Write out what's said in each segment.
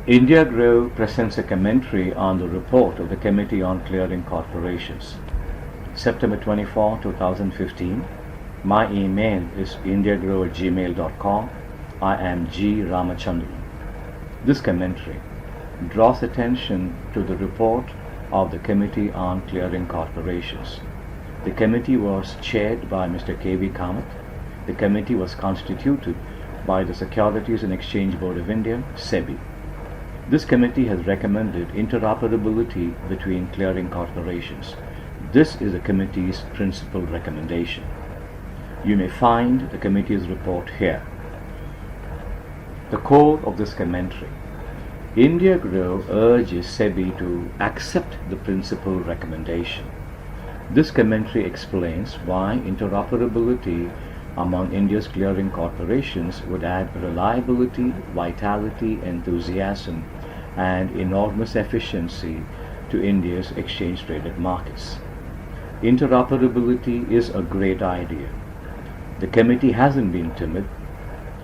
India Grow presents a commentary on the report of the Committee on Clearing Corporations. September 24, 2015. My email is indiagrow@gmail.com. I am G. Ramachandran. This commentary draws attention to the report of the Committee on Clearing Corporations. The committee was chaired by Mr. K.V. Kamath. The committee was constituted by the Securities and Exchange Board of India, Sebi. This committee has recommended interoperability between clearing corporations. This is the committee's principal recommendation. You may find the committee's report here. The core of this commentary. India Grow urges Sebi to accept the principal recommendation. This commentary explains why interoperability among India's clearing corporations would add reliability, vitality, enthusiasm, and enormous efficiency to India's exchange-traded markets. Interoperability is a great idea. The committee hasn't been timid.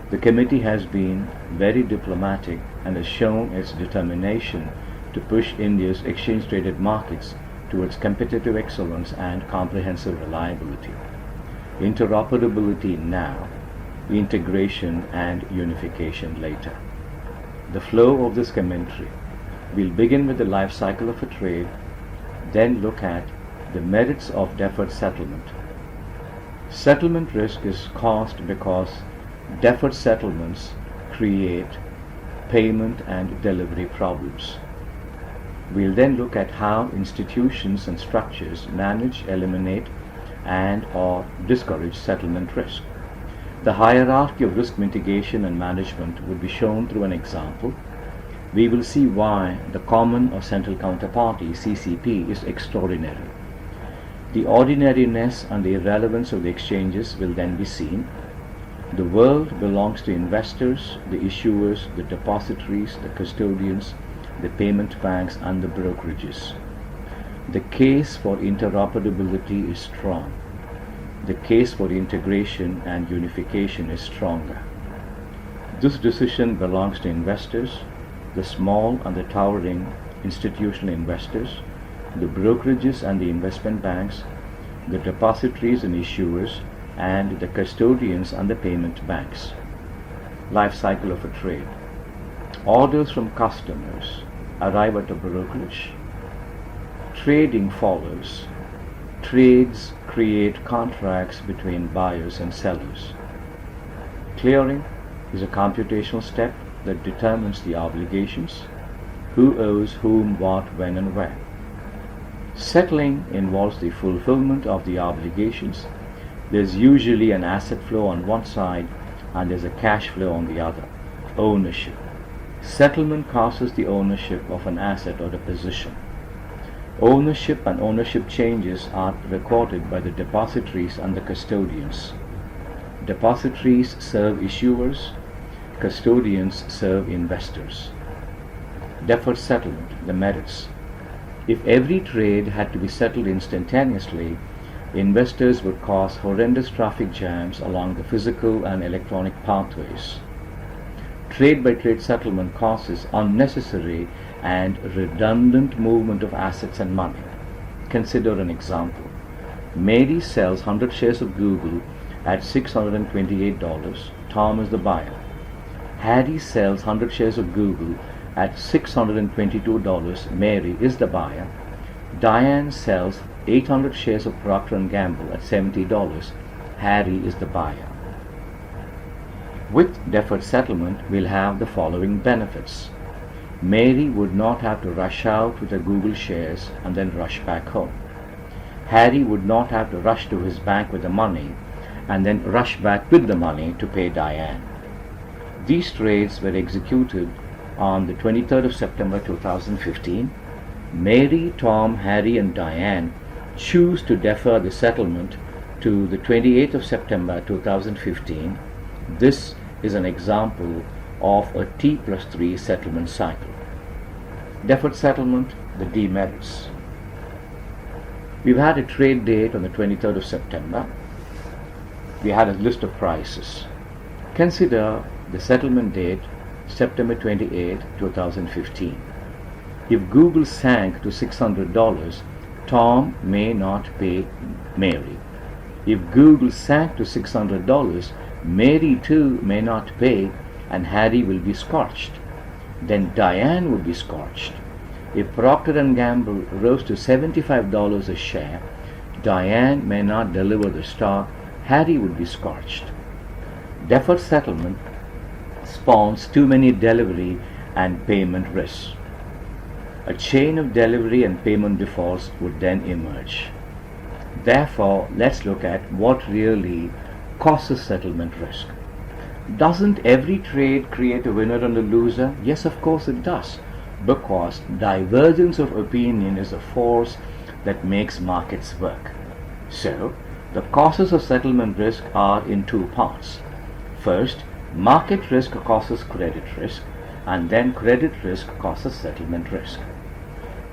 The committee has been very diplomatic and has shown its determination to push India's exchange-traded markets towards competitive excellence and comprehensive reliability. Interoperability now, integration and unification later. The flow of this commentary will begin with the life cycle of a trade, then look at the merits of deferred settlement. Settlement risk is caused because deferred settlements create payment and delivery problems. We'll then look at how institutions and structures manage, eliminate, and/or discourage settlement risk. The hierarchy of risk mitigation and management would be shown through an example. We will see why the common or central counterparty (CCP) is extraordinary. The ordinariness and the irrelevance of the exchanges will then be seen. The world belongs to investors, the issuers, the depositories, the custodians, the payment banks, and the brokerages. The case for interoperability is strong. The case for integration and unification is stronger. This decision belongs to investors, the small and the towering institutional investors, the brokerages and the investment banks, the depositories and issuers, and the custodians and the payment banks. Life cycle of a trade. Orders from customers arrive at a brokerage. Trading follows. Trades create contracts between buyers and sellers. Clearing is a computational step that determines the obligations, who owes whom what, when, and where. Settling involves the fulfillment of the obligations. There's usually an asset flow on one side and there's a cash flow on the other. Ownership. Settlement causes the ownership of an asset or a position. Ownership and ownership changes are recorded by the depositories and the custodians. Depositories serve issuers, custodians serve investors. Deferred settlement, the merits. If every trade had to be settled instantaneously, investors would cause horrendous traffic jams along the physical and electronic pathways. Trade-by-trade settlement causes unnecessary and redundant movement of assets and money. Consider an example. Mary sells 100 shares of Google at $628. Tom is the buyer. Harry sells 100 shares of Google at $622. Mary is the buyer. Diane sells 800 shares of Procter & Gamble at $70. Harry is the buyer. With deferred settlement, we'll have the following benefits. Mary would not have to rush out with her Google shares and then rush back home. Harry would not have to rush to his bank with the money and then rush back with the money to pay Diane. These trades were executed on the 23rd of September 2015. Mary, Tom, Harry, and Diane choose to defer the settlement to the 28th of September 2015. This is an example of a T+3 settlement cycle. Deferred settlement, the demerits. We've had a trade date on the 23rd of September. We had a list of prices. Consider the settlement date September 28, 2015. If Google sank to $600, Tom may not pay Mary. If Google sank to $600, Mary too may not pay, and Harry will be scorched. Then Diane would be scorched. If Procter & Gamble rose to $75 a share, Diane may not deliver the stock, Harry would be scorched. Deferred settlement spawns too many delivery and payment risks. A chain of delivery and payment defaults would then emerge. Therefore, let's look at what really causes settlement risk. Doesn't every trade create a winner and a loser? Yes, of course it does, because divergence of opinion is a force that makes markets work. So, the causes of settlement risk are in two parts. First, market risk causes credit risk, and then credit risk causes settlement risk.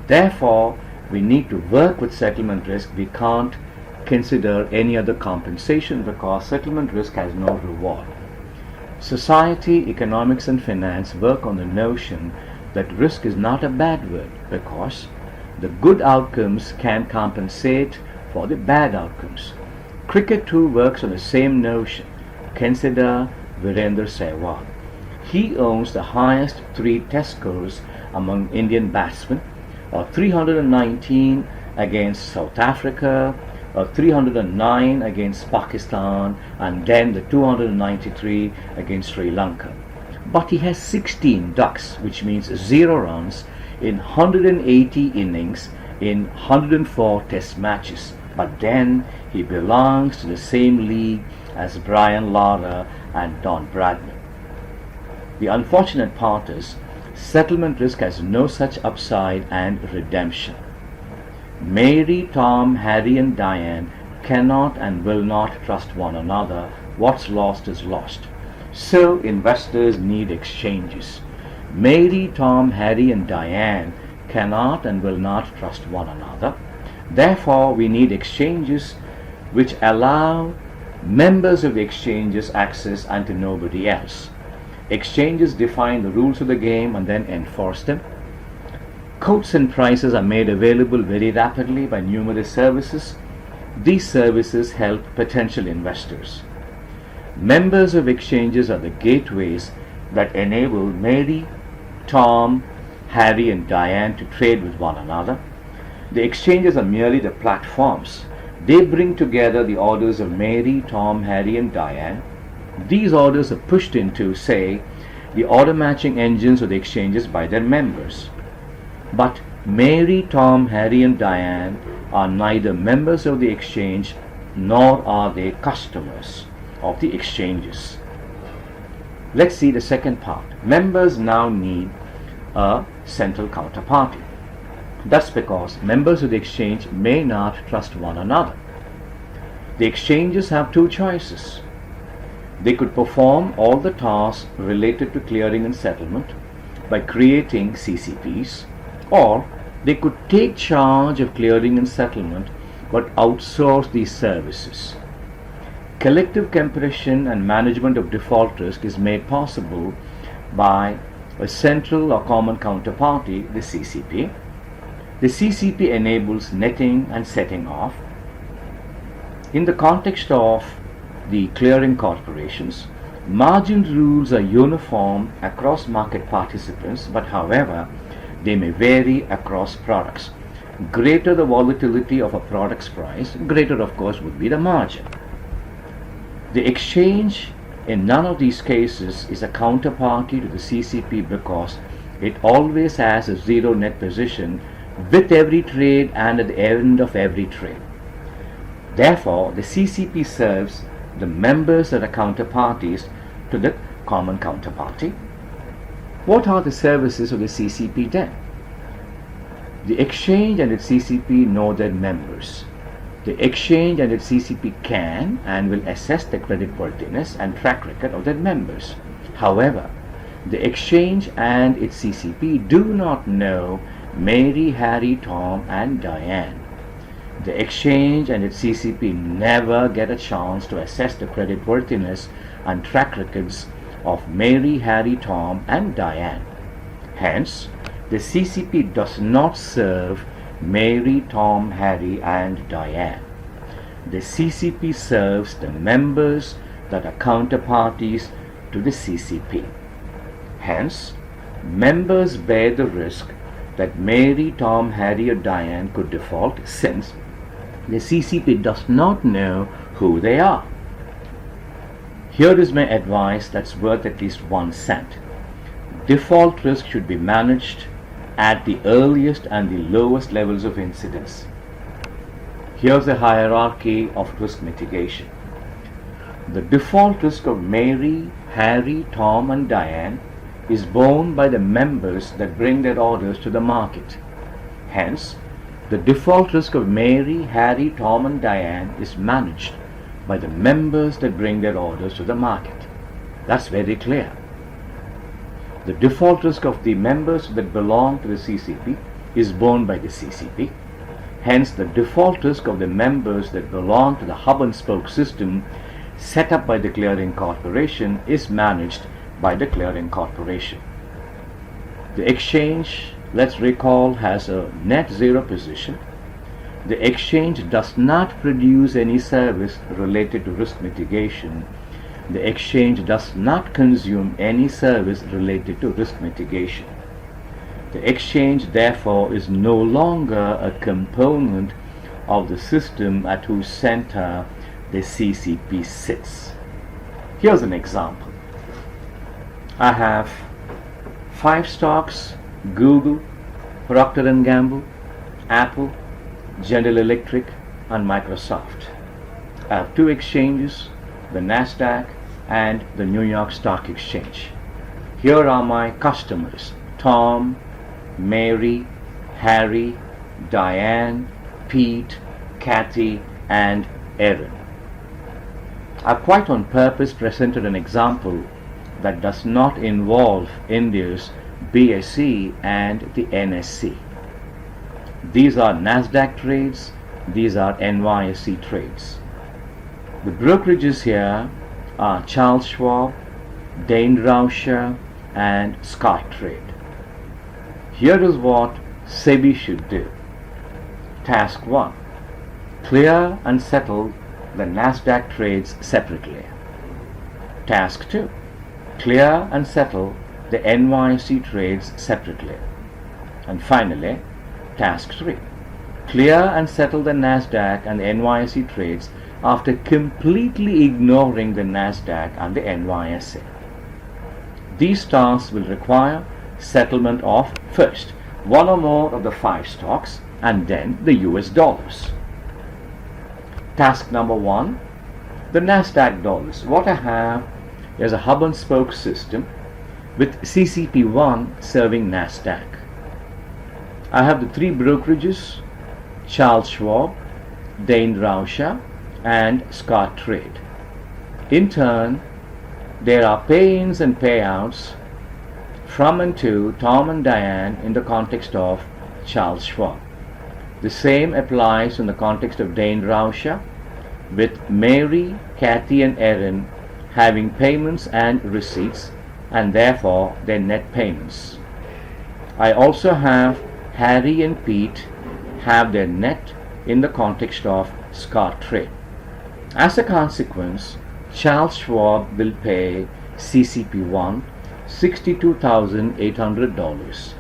Therefore, we need to work with settlement risk. We can't consider any other compensation because settlement risk has no reward. Society, economics and finance work on the notion that risk is not a bad word because the good outcomes can compensate for the bad outcomes. Cricket too works on the same notion. Consider Virendra Sehwag. He owns the highest 3 test scores among Indian batsmen, or 319 against South Africa, or 309 against Pakistan, and then the 293 against Sri Lanka. But he has 16 ducks, which means 0 runs, in 180 innings in 104 test matches. But then he belongs to the same league as Brian Lara and Don Bradman. The unfortunate part is, settlement risk has no such upside and redemption. Mary, Tom, Harry and Diane cannot and will not trust one another. What's lost is lost. So investors need exchanges. Mary, Tom, Harry and Diane cannot and will not trust one another. Therefore, we need exchanges which allow members of the exchanges access and to nobody else. Exchanges define the rules of the game and then enforce them. Quotes and prices are made available very rapidly by numerous services. These services help potential investors. Members of exchanges are the gateways that enable Mary, Tom, Harry and Diane to trade with one another. The exchanges are merely the platforms. They bring together the orders of Mary, Tom, Harry and Diane. These orders are pushed into, say, the order matching engines of the exchanges by their members. But Mary, Tom, Harry and Diane are neither members of the exchange nor are they customers of the exchanges. Let's see the second part. Members now need a central counterparty. That's because members of the exchange may not trust one another. The exchanges have 2 choices. They could perform all the tasks related to clearing and settlement by creating CCPs, or they could take charge of clearing and settlement but outsource these services. Collective compression and management of default risk is made possible by a central or common counterparty, the CCP. The CCP enables netting and setting off. In the context of the clearing corporations, margin rules are uniform across market participants, but however, they may vary across products. Greater the volatility of a product's price, greater of course would be the margin. The exchange in none of these cases is a counterparty to the CCP because it always has a 0 net position with every trade and at the end of every trade. Therefore, the CCP serves the members that are counterparties to the common counterparty. What are the services of the CCP then? The exchange and its CCP know their members. The exchange and its CCP can and will assess the creditworthiness and track record of their members. However, the exchange and its CCP do not know Mary, Harry, Tom and Diane. The exchange and its CCP never get a chance to assess the creditworthiness and track records of Mary, Harry, Tom and Diane. Hence, the CCP does not serve Mary, Tom, Harry and Diane. The CCP serves the members that are counterparties to the CCP. Hence, members bear the risk that Mary, Tom, Harry or Diane could default, since the CCP does not know who they are. Here is my advice that's worth at least 1 cent. Default risk should be managed at the earliest and the lowest levels of incidence. Here's a hierarchy of risk mitigation. The default risk of Mary, Harry, Tom and Diane is borne by the members that bring their orders to the market. Hence, the default risk of Mary, Harry, Tom and Diane is managed by the members that bring their orders to the market. That's very clear. The default risk of the members that belong to the CCP is borne by the CCP. Hence, the default risk of the members that belong to the hub and spoke system set up by the clearing corporation is managed by the clearing corporation. The exchange, let's recall, has a net zero position. The exchange does not produce any service related to risk mitigation. The exchange does not consume any service related to risk mitigation. The exchange, therefore, is no longer a component of the system at whose center the CCP sits. Here's an example. I have 5 stocks: Google, Procter & Gamble, Apple, General Electric and Microsoft. I have 2 exchanges, the NASDAQ and the New York Stock Exchange. Here are my customers: Tom, Mary, Harry, Diane, Pete, Kathy and Aaron. I've quite on purpose presented an example that does not involve India's BSE and the NSE. These are NASDAQ trades, these are NYSE trades. The brokerages here are Charles Schwab, Dane Rauscher and Scottrade. Here is what Sebi should do. Task 1. Clear and settle the NASDAQ trades separately. Task 2. Clear and settle the NYSE trades separately. And finally, Task 3. Clear and settle the NASDAQ and the NYSE trades after completely ignoring the NASDAQ and the NYSE. These tasks will require settlement of, first, 1 or more of the 5 stocks and then the US dollars. Task number 1, the NASDAQ dollars. What I have is a hub and spoke system with CCP1 serving NASDAQ. I have the 3 brokerages: Charles Schwab, Dane Rauscher and Scottrade. In turn, there are pay-ins and payouts from and to Tom and Diane in the context of Charles Schwab. The same applies in the context of Dane Rauscher, with Mary, Kathy and Aaron having payments and receipts and therefore their net payments. I also have Harry and Pete have their net in the context of Scottrade. As a consequence, Charles Schwab will pay CCP1 $62,800.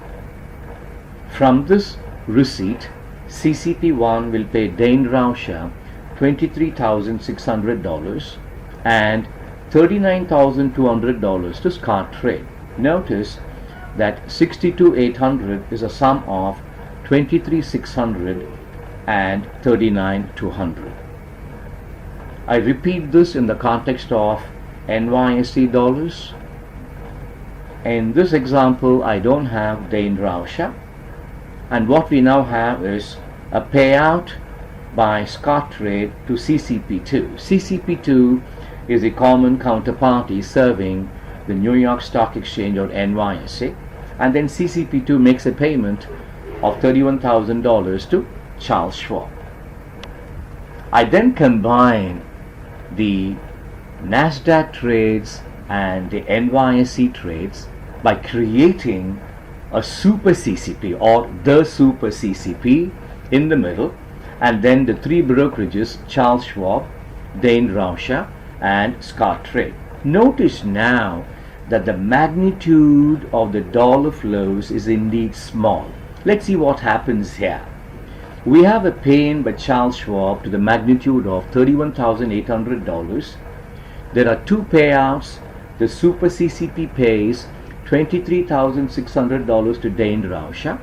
From this receipt, CCP1 will pay Dane Rauscher $23,600 and $39,200 to Scottrade. Notice that $62,800 is a sum of $23,600 and $39,200. I repeat this in the context of NYSE dollars. In this example, I don't have Dane Rauscher, and what we now have is a payout by Scottrade to CCP2. CCP2 is a common counterparty serving the New York Stock Exchange or NYSE, and then CCP2 makes a payment of $31,000 to Charles Schwab. I then combine the NASDAQ trades and the NYSE trades by creating a super CCP or the super CCP in the middle, and then the three brokerages, Charles Schwab, Dane Rauscher, and Scottrade. Notice now that the magnitude of the dollar flows is indeed small. Let's see what happens here. We have a pay-in by Charles Schwab to the magnitude of $31,800. There are two payouts. The super CCP pays $23,600 to Dane Rauscher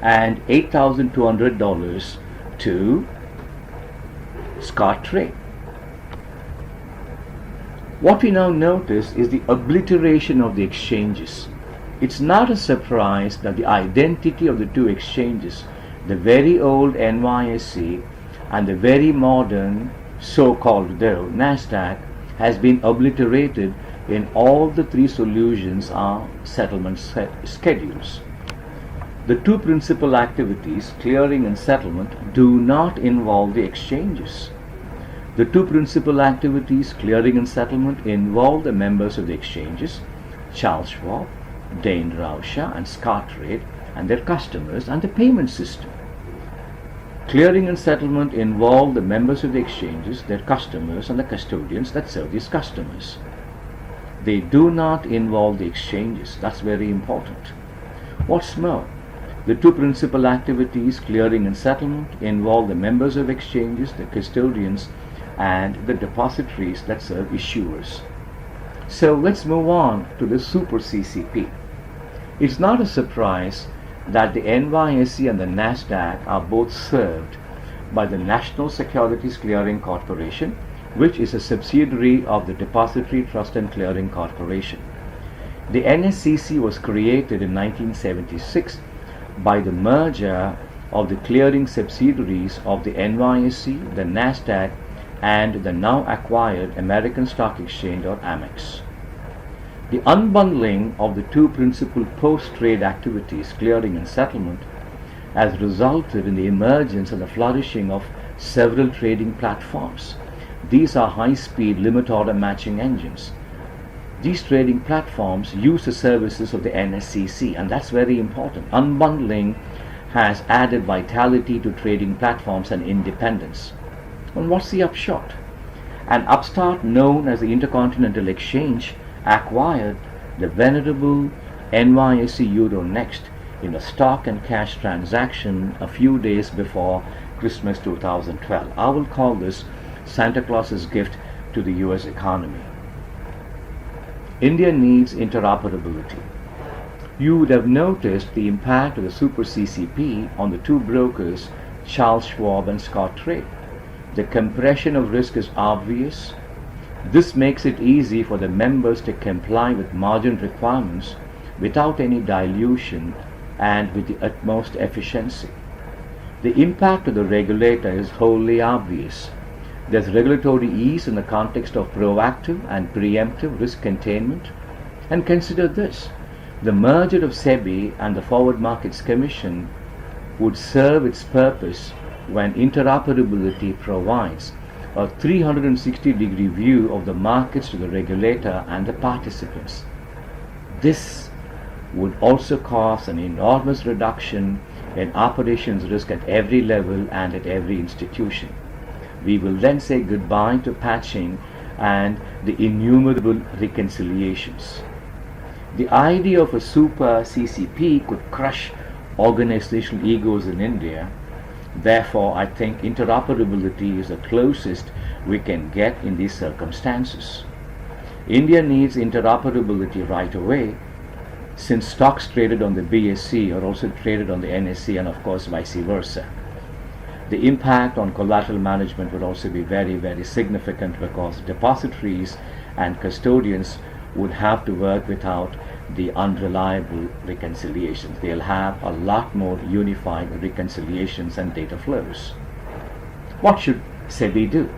and $8,200 to Scottrade. What we now notice is the obliteration of the exchanges. It's not a surprise that the identity of the two exchanges, the very old NYSE and the very modern so-called though NASDAQ, has been obliterated in all the three solutions are settlement schedules. The two principal activities, clearing and settlement, do not involve the exchanges. The two principal activities, clearing and settlement, involve the members of the exchanges, Charles Schwab, Dane Rauscher, and Scottrade, and their customers, and the payment system. Clearing and settlement involve the members of the exchanges, their customers, and the custodians that serve these customers. They do not involve the exchanges. That's very important. What's more, the two principal activities, clearing and settlement, involve the members of exchanges, the custodians, and the depositories that serve issuers. So let's move on to the super CCP. It's not a surprise that the NYSE and the NASDAQ are both served by the National Securities Clearing Corporation, which is a subsidiary of the Depository Trust and Clearing Corporation. The NSCC was created in 1976 by the merger of the clearing subsidiaries of the NYSE, the NASDAQ, and the now acquired American Stock Exchange or Amex. The unbundling of the two principal post-trade activities, clearing and settlement, has resulted in the emergence and the flourishing of several trading platforms. These are high-speed limit order matching engines. These trading platforms use the services of the NSCC, and that's very important. Unbundling has added vitality to trading platforms and independence. And what's the upshot? An upstart known as the Intercontinental Exchange acquired the venerable NYSE Euronext in a stock and cash transaction a few days before Christmas 2012. I will call this Santa Claus's gift to the US economy. India needs interoperability. You would have noticed the impact of the super CCP on the two brokers, Charles Schwab and Scottrade. The compression of risk is obvious. This makes it easy for the members to comply with margin requirements without any dilution and with the utmost efficiency. The impact of the regulator is wholly obvious. There's regulatory ease in the context of proactive and preemptive risk containment. And consider this, the merger of Sebi and the Forward Markets Commission would serve its purpose when interoperability provides a 360-degree view of the markets to the regulator and the participants. This would also cause an enormous reduction in operations risk at every level and at every institution. We will then say goodbye to patching and the innumerable reconciliations. The idea of a super CCP could crush organizational egos in India. Therefore, I think interoperability is the closest we can get in these circumstances. India needs interoperability right away, since stocks traded on the BSE are also traded on the NSE and of course vice versa. The impact on collateral management would also be very, very significant because depositories and custodians would have to work without the unreliable reconciliations. They'll have a lot more unified reconciliations and data flows. What should Sebi do?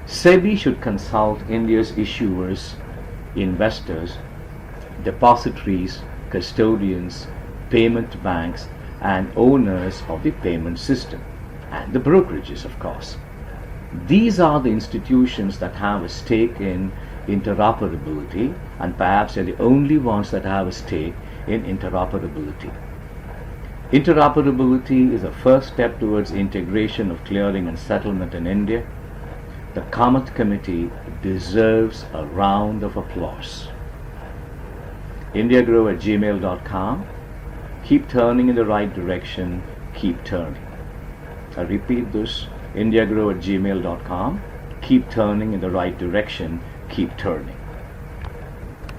Sebi should consult India's issuers, investors, depositories, custodians, payment banks, and owners of the payment system, and the brokerages, of course. These are the institutions that have a stake in interoperability, and perhaps they're the only ones that have a stake in interoperability. Interoperability is a first step towards integration of clearing and settlement in India. The Kamath Committee deserves a round of applause. indiagrow@gmail.com. Keep turning in the right direction. Keep turning. I repeat this, indiagrow@gmail.com. Keep turning in the right direction. Keep turning.